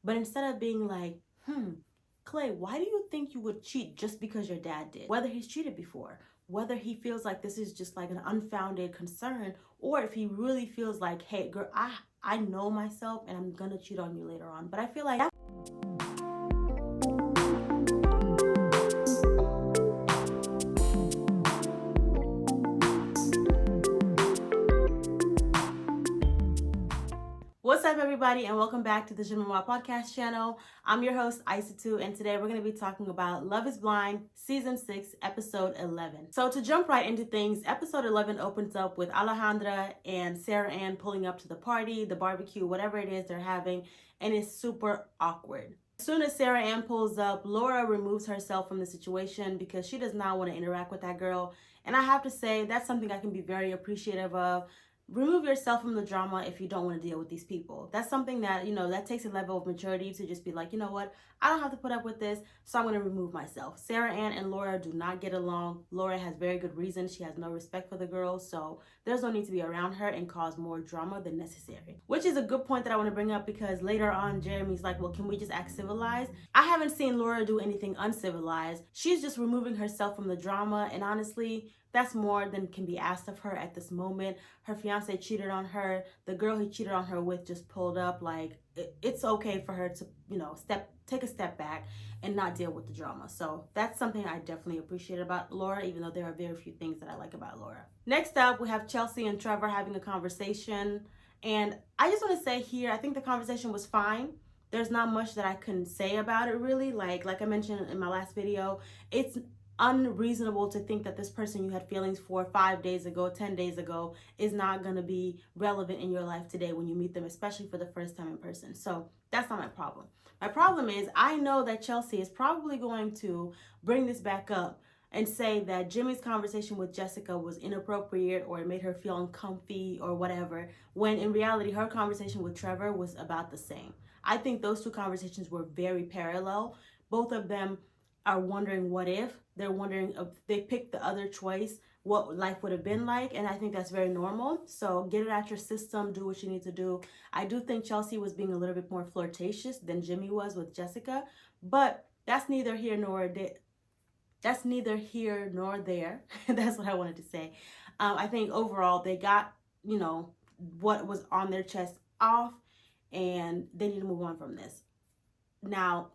But instead of being like, Clay, why do you think you would cheat just because your dad did? Whether he's cheated before, whether he feels like this is just like an unfounded concern, or if he really feels like, hey, girl, I know myself and I'm gonna cheat on you later on. But I feel like what's up, everybody, and welcome back to the Jeune, Maman podcast channel. I'm your host, Isa2, and today we're going to be talking about Love is Blind, Season 6, Episode 11. So to jump right into things, Episode 11 opens up with Alejandra and Sarah Ann pulling up to the party, the barbecue, whatever it is they're having, and it's super awkward. As soon as Sarah Ann pulls up, Laura removes herself from the situation because she does not want to interact with that girl. And I have to say, that's something I can be very appreciative of. Remove yourself from the drama if you don't want to deal with these people. That's something that, that takes a level of maturity to just be like, you know what, I don't have to put up with this, so I'm going to remove myself. Sarah Ann and Laura do not get along. Laura has very good reasons. She has no respect for the girl, so there's no need to be around her and cause more drama than necessary. Which is a good point that I want to bring up because later on, Jeremy's like, well, can we just act civilized? I haven't seen Laura do anything uncivilized. She's just removing herself from the drama, and honestly, that's more than can be asked of her at this moment. Her fiance cheated on her. The girl he cheated on her with just pulled up. Like, it's okay for her to, take a step back and not deal with the drama. So that's something I definitely appreciate about Laura, even though there are very few things that I like about Laura. Next up, we have Chelsea and Trevor having a conversation. And I just want to say here, I think the conversation was fine. There's not much that I can say about it, really. Like I mentioned in my last video, it's unreasonable to think that this person you had feelings for 5 days ago, 10 days ago, is not going to be relevant in your life today when you meet them, especially for the first time in person. So that's not my problem. My problem is I know that Chelsea is probably going to bring this back up and say that Jimmy's conversation with Jessica was inappropriate or it made her feel uncomfy or whatever, when in reality her conversation with Trevor was about the same. I think those two conversations were very parallel. Both of them are wondering what if. They're wondering if they picked the other choice, what life would have been like. And I think that's very normal. So get it out your system, do what you need to do. I do think Chelsea was being a little bit more flirtatious than Jimmy was with Jessica, but that's neither here nor there. That's neither here nor there. That's what I wanted to say. I think overall they got, what was on their chest off, and they need to move on from this. Now,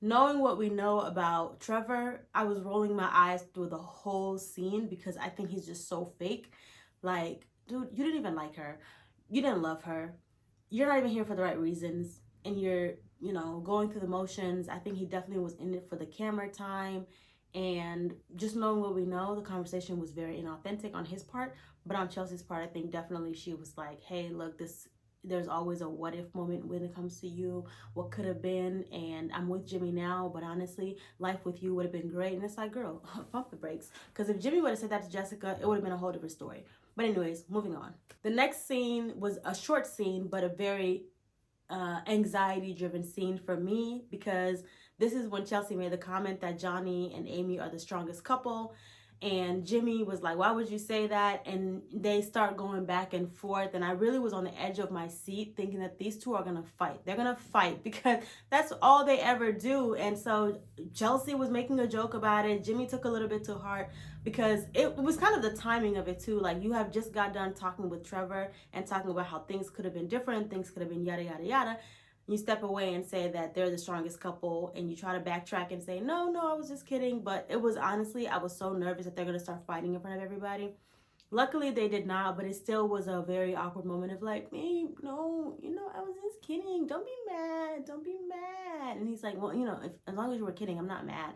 knowing what we know about Trevor, I was rolling my eyes through the whole scene because I think he's just so fake. Like, dude, you didn't even like her. You didn't love her. You're not even here for the right reasons. And you're, going through the motions. I think he definitely was in it for the camera time. And just knowing what we know, the conversation was very inauthentic on his part. But on Chelsea's part, I think definitely she was like, hey, look, there's always a what if moment when it comes to you, what could have been, and I'm with Jimmy now, but honestly, life with you would have been great. And it's like, girl, pump the brakes. Because if Jimmy would have said that to Jessica, it would have been a whole different story. But anyways, moving on. The next scene was a short scene, but a very anxiety-driven scene for me, because this is when Chelsea made the comment that Johnny and Amy are the strongest couple. And Jimmy was like, why would you say that? And they start going back and forth. And I really was on the edge of my seat thinking that these two are going to fight. They're going to fight because that's all they ever do. And so Chelsea was making a joke about it. Jimmy took a little bit to heart because it was kind of the timing of it too. Like, you have just got done talking with Trevor and talking about how things could have been different. Things could have been yada, yada, yada. You step away and say that they're the strongest couple, and you try to backtrack and say, no, I was just kidding. But it was honestly, I was so nervous that they're going to start fighting in front of everybody. Luckily, they did not, but it still was a very awkward moment of like, me, no, I was just kidding. Don't be mad. And he's like, well, as long as you were kidding, I'm not mad.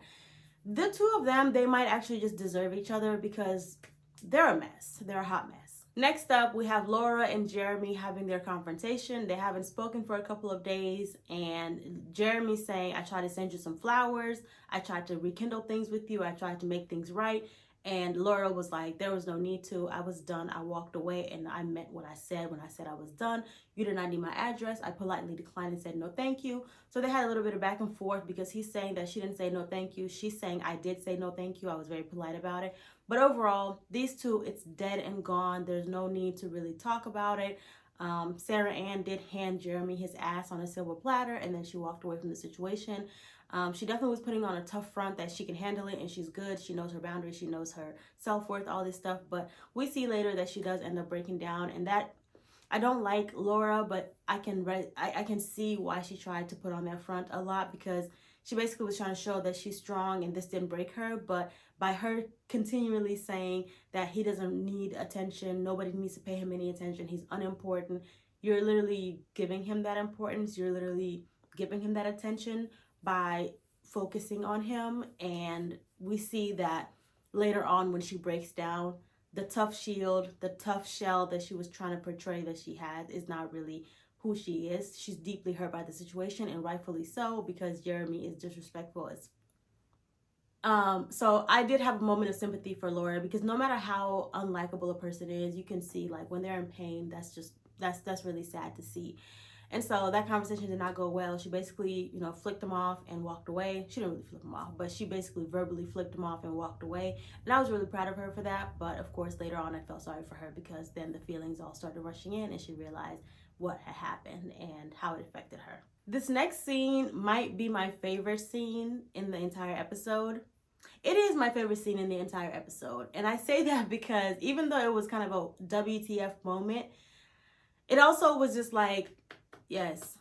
The two of them, they might actually just deserve each other because they're a mess. They're a hot mess. Next up, we have Laura and Jeremy having their confrontation. They haven't spoken for a couple of days, and Jeremy's saying, I tried to send you some flowers. I tried to rekindle things with you. I tried to make things right. And Laura was like, there was no need to. I was done. I walked away, and I meant what I said when I said I was done. You did not need my address. I politely declined and said no thank you. So they had a little bit of back and forth because he's saying that she didn't say no thank you. She's saying I did say no thank you. I was very polite about it. But overall, these two, it's dead and gone. There's no need to really talk about it. Sarah Ann did hand Jeremy his ass on a silver platter, and then she walked away from the situation. She definitely was putting on a tough front that she can handle it and she's good. She knows her boundaries. She knows her self-worth, all this stuff. But we see later that she does end up breaking down, and that I don't like Laura, but I can see why she tried to put on that front a lot, because she basically was trying to show that she's strong and this didn't break her. But by her continually saying that he doesn't need attention, nobody needs to pay him any attention, he's unimportant, you're literally giving him that importance, you're literally giving him that attention by focusing on him. And we see that later on when she breaks down, the tough shield, the tough shell that she was trying to portray that she had is not really who she is. She's deeply hurt by the situation, and rightfully so, because Jeremy is disrespectful as so I did have a moment of sympathy for Laura, because no matter how unlikable a person is, you can see like when they're in pain, that's really sad to see. And so that conversation did not go well. She basically, flicked him off and walked away. She didn't really flip him off, but she basically verbally flicked him off and walked away. And I was really proud of her for that. But of course, later on, I felt sorry for her, because then the feelings all started rushing in and she realized what had happened and how it affected her. This next scene might be my favorite scene in the entire episode. It is my favorite scene in the entire episode. And I say that because even though it was kind of a WTF moment, it also was just like, yes,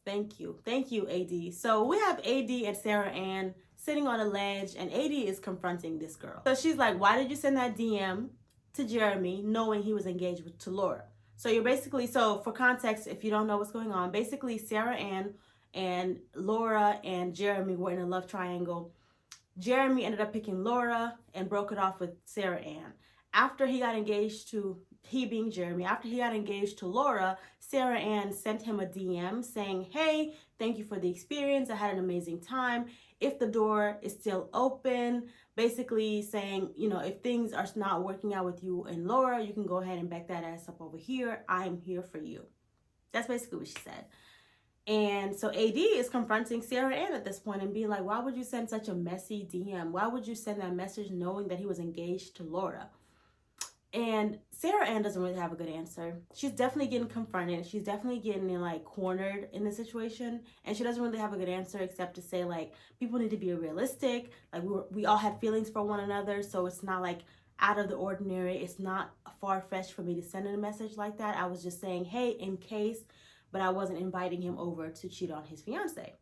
thank you, AD. So we have AD and Sarah Ann sitting on a ledge, and AD is confronting this girl. So she's like, why did you send that DM to Jeremy knowing he was engaged to Laura? So you're basically, so for context, if you don't know what's going on, basically Sarah Ann and Laura and Jeremy were in a love triangle. Jeremy ended up picking Laura and broke it off with Sarah Ann. After he got engaged to, he being Jeremy, after he got engaged to Laura, Sarah Ann sent him a DM saying, hey, thank you for the experience. I had an amazing time. If the door is still open, basically saying, if things are not working out with you and Laura, you can go ahead and back that ass up over here. I'm here for you. That's basically what she said. And so AD is confronting Sarah Ann at this point and being like, why would you send such a messy DM? Why would you send that message knowing that he was engaged to Laura? And Sarah Ann doesn't really have a good answer. She's definitely getting confronted. She's definitely getting cornered in the situation. And she doesn't really have a good answer except to say like, people need to be realistic. Like we all had feelings for one another. So it's not like out of the ordinary. It's not far-fetched for me to send a message like that. I was just saying, hey, in case, but I wasn't inviting him over to cheat on his fiance.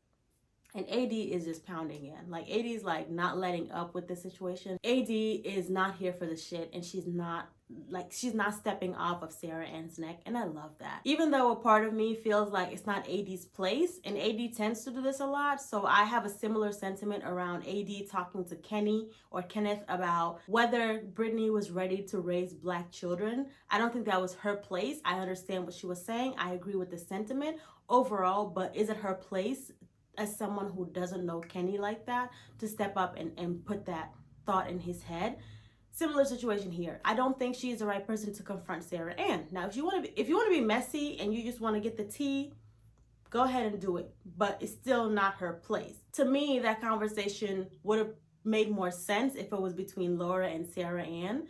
And AD is just pounding in. Like AD is like not letting up with the situation. AD is not here for the shit, and she's not stepping off of Sarah Ann's neck, and I love that. Even though a part of me feels like it's not AD's place, and AD tends to do this a lot, so I have a similar sentiment around AD talking to Kenny or Kenneth about whether Brittany was ready to raise Black children. I don't think that was her place. I understand what she was saying. I agree with the sentiment overall, but is it her place as someone who doesn't know Kenny like that to step up and put that thought in his head? Similar situation here. I don't think she's the right person to confront Sarah Ann. Now, if you want to be messy and you just want to get the tea, go ahead and do it. But it's still not her place. To me, that conversation would have made more sense if it was between Laura and Sarah Ann.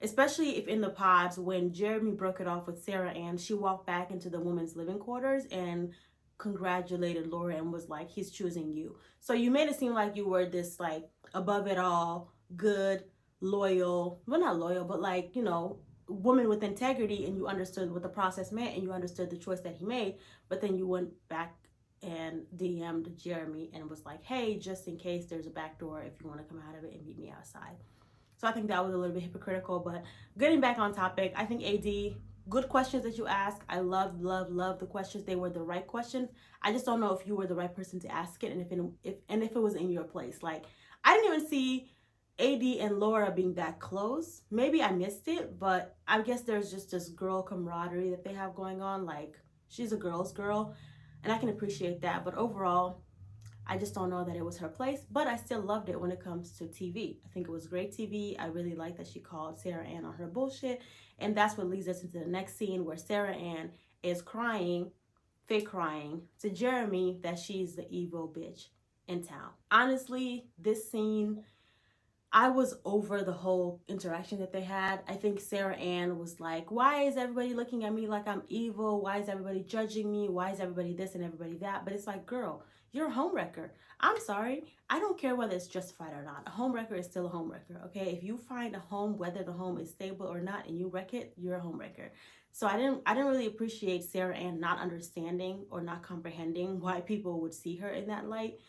Especially if in the pods, when Jeremy broke it off with Sarah Ann, she walked back into the women's living quarters and congratulated Laura and was like, he's choosing you. So you made it seem like you were this like above it all, good, loyal, well not loyal, but like, woman with integrity, and you understood what the process meant and you understood the choice that he made. But then you went back and DM'd Jeremy and was like, hey, just in case there's a back door, if you want to come out of it and meet me outside. So I think that was a little bit hypocritical. But getting back on topic, I think AD, good questions that you ask. I love the questions. They were the right questions. I just don't know if you were the right person to ask it, and if it was in your place. Like, I didn't even see AD and Laura being that close. Maybe I missed it, but I guess there's just this girl camaraderie that they have going on. Like, she's a girl's girl, and I can appreciate that. But overall, I just don't know that it was her place, but I still loved it when it comes to TV. I think it was great TV. I really like that she called Sarah Ann on her bullshit. And that's what leads us into the next scene where Sarah Ann is crying, fake crying, to Jeremy that she's the evil bitch in town. Honestly, this scene I was over the whole interaction that they had. I think Sarah Ann was like, why is everybody looking at me like I'm evil? Why is everybody judging me? Why is everybody this and everybody that? But it's like, girl, you're a homewrecker. I'm sorry. I don't care whether it's justified or not. A homewrecker is still a homewrecker, okay? If you find a home, whether the home is stable or not, and you wreck it, you're a homewrecker. So I didn't really appreciate Sarah Ann not understanding or not comprehending why people would see her in that light.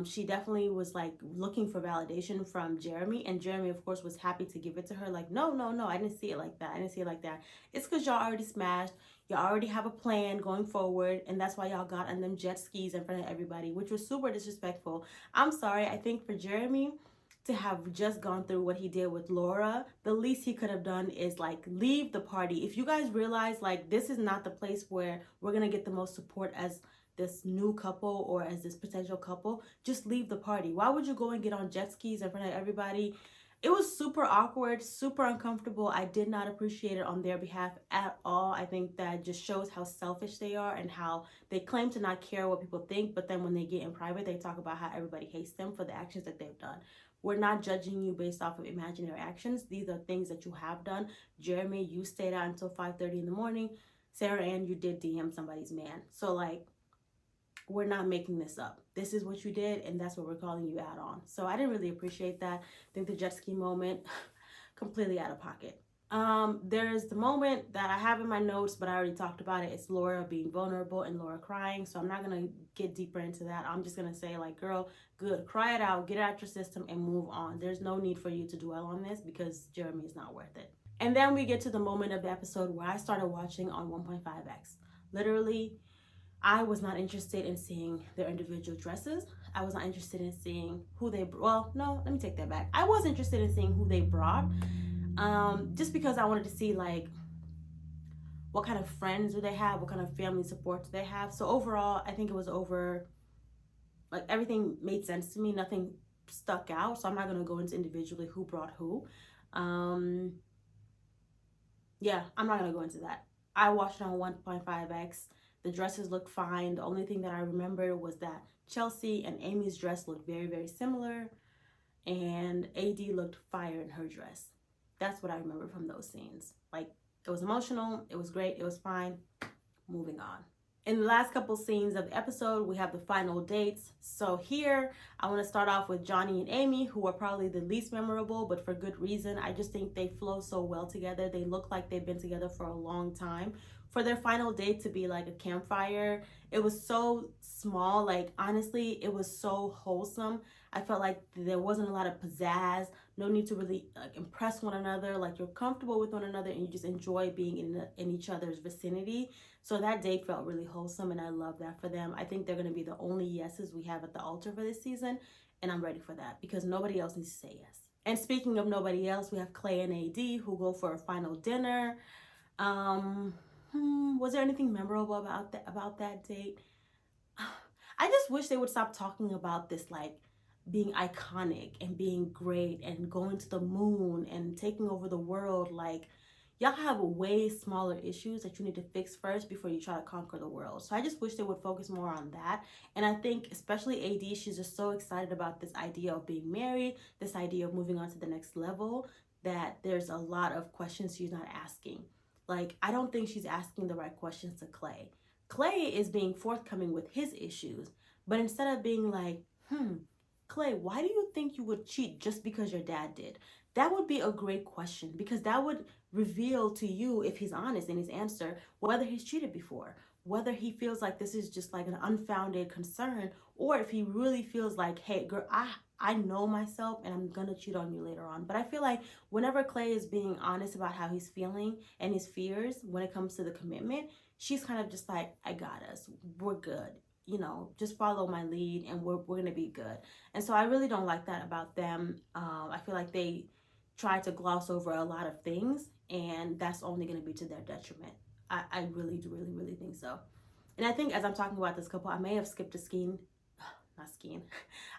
She definitely was like looking for validation from Jeremy, and Jeremy, of course, was happy to give it to her. Like, no, no, no, I didn't see it like that. I didn't see it like that. It's because y'all already smashed. Y'all already have a plan going forward, and that's why y'all got on them jet skis in front of everybody, which was super disrespectful. I'm sorry. I think for Jeremy to have just gone through what he did with Laura, the least he could have done is like leave the party. If you guys realize like this is not the place where we're gonna get the most support as this new couple or as this potential couple, just leave the party. Why would you go and get on jet skis in front of everybody? It was super awkward, super uncomfortable. I did not appreciate it on their behalf at all. I think that just shows how selfish they are and how they claim to not care what people think, but then when they get in private, they talk about how everybody hates them for the actions that they've done. We're not judging you based off of imaginary actions. These are things that you have done. Jeremy, you stayed out until 5:30 in the morning. Sarah Ann, you did DM somebody's man. So like, we're not making this up. This is what you did, and that's what we're calling you out on. So I didn't really appreciate that. I think the jet ski moment, completely out of pocket. There's the moment that I have in my notes, but I already talked about it. It's Laura being vulnerable and Laura crying. So I'm not gonna get deeper into that. I'm just gonna say, like, girl, good, cry it out, get it out your system, and move on. There's no need for you to dwell on this because Jeremy is not worth it. And then we get to the moment of the episode where I started watching on 1.5x. Literally, I was not interested in seeing their individual dresses. I was not interested in seeing who they, well, no, let me take that back. I was interested in seeing who they brought, just because I wanted to see like what kind of friends do they have, what kind of family support do they have. So overall, I think it was over, like everything made sense to me. Nothing stuck out. So I'm not going to go into individually who brought who. Yeah, I'm not going to go into that. I watched it on 1.5x. The dresses looked fine. The only thing that I remember was that Chelsea and Amy's dress looked very, very similar, and AD looked fire in her dress. That's what I remember from those scenes. Like, it was emotional, it was great, it was fine. Moving on. In the last couple scenes of the episode, we have the final dates. So here, I want to start off with Johnny and Amy, who are probably the least memorable, but for good reason. I just think they flow so well together. They look like they've been together for a long time. For their final date to be like a campfire, it was so small. Like, honestly, it was so wholesome. I felt like there wasn't a lot of pizzazz, no need to really like impress one another. Like, you're comfortable with one another and you just enjoy being in each other's vicinity. So that date felt really wholesome, and I love that for them. I think they're going to be the only yeses we have at the altar for this season, and I'm ready for that because nobody else needs to say yes. And speaking of nobody else, we have Clay and AD who go for a final dinner. Was there anything memorable about that date? I just wish they would stop talking about this like being iconic and being great and going to the moon and taking over the world. Like, y'all have way smaller issues that you need to fix first before you try to conquer the world. So I just wish they would focus more on that. And I think especially AD, she's just so excited about this idea of being married, this idea of moving on to the next level, that there's a lot of questions she's not asking. Like, I don't think she's asking the right questions to Clay. Clay is being forthcoming with his issues, but instead of being like, Clay, why do you think you would cheat just because your dad did? That would be a great question, because that would reveal to you, if he's honest in his answer, whether he's cheated before, whether he feels like this is just like an unfounded concern, or if he really feels like, hey, girl, I know myself and I'm gonna cheat on you later on. But I feel like whenever Clay is being honest about how he's feeling and his fears when it comes to the commitment, she's kind of just like, I got us, we're good. You know, just follow my lead and we're gonna be good. And so I really don't like that about them. I feel like they try to gloss over a lot of things, and that's only gonna be to their detriment. I really do, really think so. And I think as I'm talking about this couple, I may have skipped a scene, not skiing.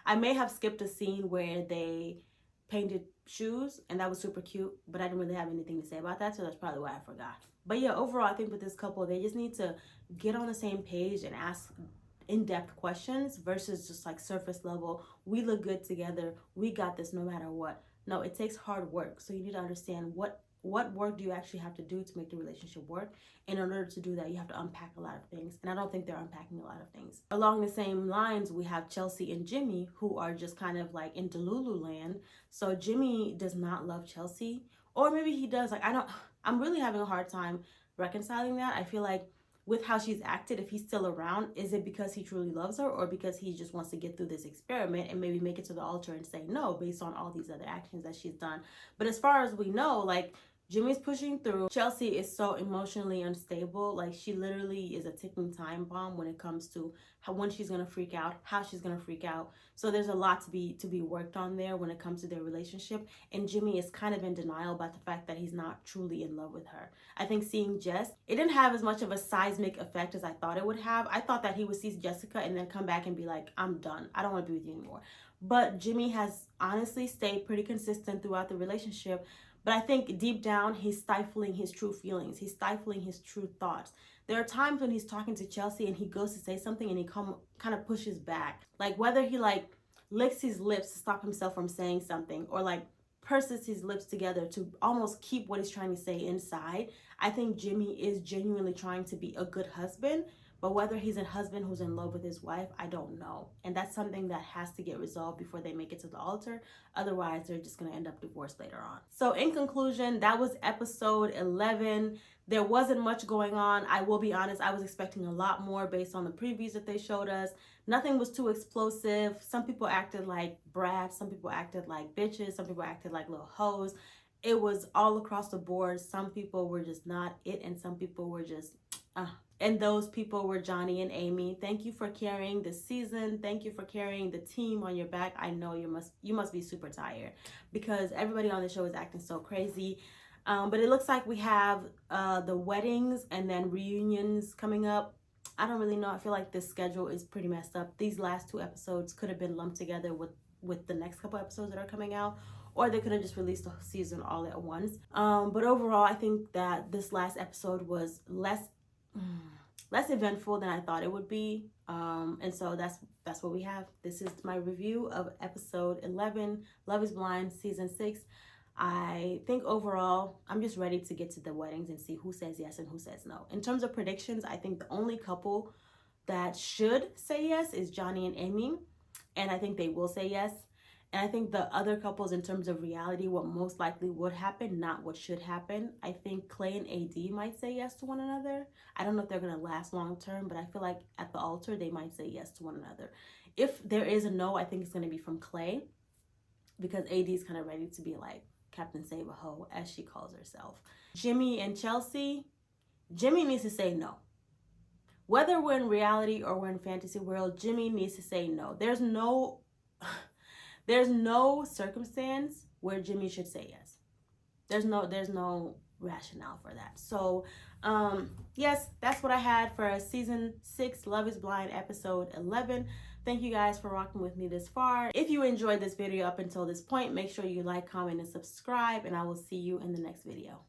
I may have skipped a scene where they painted shoes, and that was super cute, but I didn't really have anything to say about that, so that's probably why I forgot. But yeah, overall, I think with this couple, they just need to get on the same page and ask in-depth questions versus just like surface level, we look good together, we got this no matter what. No, it takes hard work. So you need to understand what work do you actually have to do to make the relationship work. And in order to do that, you have to unpack a lot of things. And I don't think they're unpacking a lot of things. Along the same lines, we have Chelsea and Jimmy, who are just kind of like in Delulu land. So Jimmy does not love Chelsea, or maybe he does. Like, I'm really having a hard time reconciling that. I feel like with how she's acted, if he's still around, is it because he truly loves her, or because he just wants to get through this experiment and maybe make it to the altar and say no based on all these other actions that she's done? But as far as we know, like, Jimmy's pushing through. Chelsea is so emotionally unstable. Like, she literally is a ticking time bomb when it comes to when she's gonna freak out, how she's gonna freak out. So there's a lot to be worked on there when it comes to their relationship. And Jimmy is kind of in denial about the fact that he's not truly in love with her. I think seeing Jess, it didn't have as much of a seismic effect as I thought it would have. I thought that he would see Jessica and then come back and be like, I'm done. I don't want to be with you anymore. But Jimmy has honestly stayed pretty consistent throughout the relationship. But I think deep down, he's stifling his true feelings. He's stifling his true thoughts. There are times when he's talking to Chelsea and he goes to say something and he kind of pushes back. Like, whether he like licks his lips to stop himself from saying something, or like purses his lips together to almost keep what he's trying to say inside. I think Jimmy is genuinely trying to be a good husband. But whether he's a husband who's in love with his wife, I don't know. And that's something that has to get resolved before they make it to the altar. Otherwise, they're just going to end up divorced later on. So in conclusion, that was episode 11. There wasn't much going on. I will be honest, I was expecting a lot more based on the previews that they showed us. Nothing was too explosive. Some people acted like brats. Some people acted like bitches. Some people acted like little hoes. It was all across the board. Some people were just not it, and some people were just and those people were Johnny and Amy. Thank you for carrying the season. Thank you for carrying the team on your back. I know you must be super tired because everybody on the show is acting so crazy. But it looks like we have the weddings and then reunions coming up. I don't really know. I feel like this schedule is pretty messed up. These last 2 episodes could have been lumped together with the next couple episodes that are coming out, or they could have just released the season all at once. But overall, I think that this last episode was less eventful than I thought it would be. And so that's what we have. This is my review of episode 11, Love is Blind, season 6. I think overall, I'm just ready to get to the weddings and see who says yes and who says no. In terms of predictions, I think the only couple that should say yes is Johnny and Amy. And I think they will say yes. And I think the other couples, in terms of reality, what most likely would happen, not what should happen. I think Clay and AD might say yes to one another. I don't know if they're going to last long term, but I feel like at the altar, they might say yes to one another. If there is a no, I think it's going to be from Clay, because AD is kind of ready to be like Captain Save-A-Ho, as she calls herself. Jimmy and Chelsea, Jimmy needs to say no. Whether we're in reality or we're in fantasy world, Jimmy needs to say no. There's no circumstance where Jimmy should say yes. There's no rationale for that. So, yes, that's what I had for season 6, Love is Blind, episode 11. Thank you guys for rocking with me this far. If you enjoyed this video up until this point, make sure you like, comment, and subscribe, and I will see you in the next video.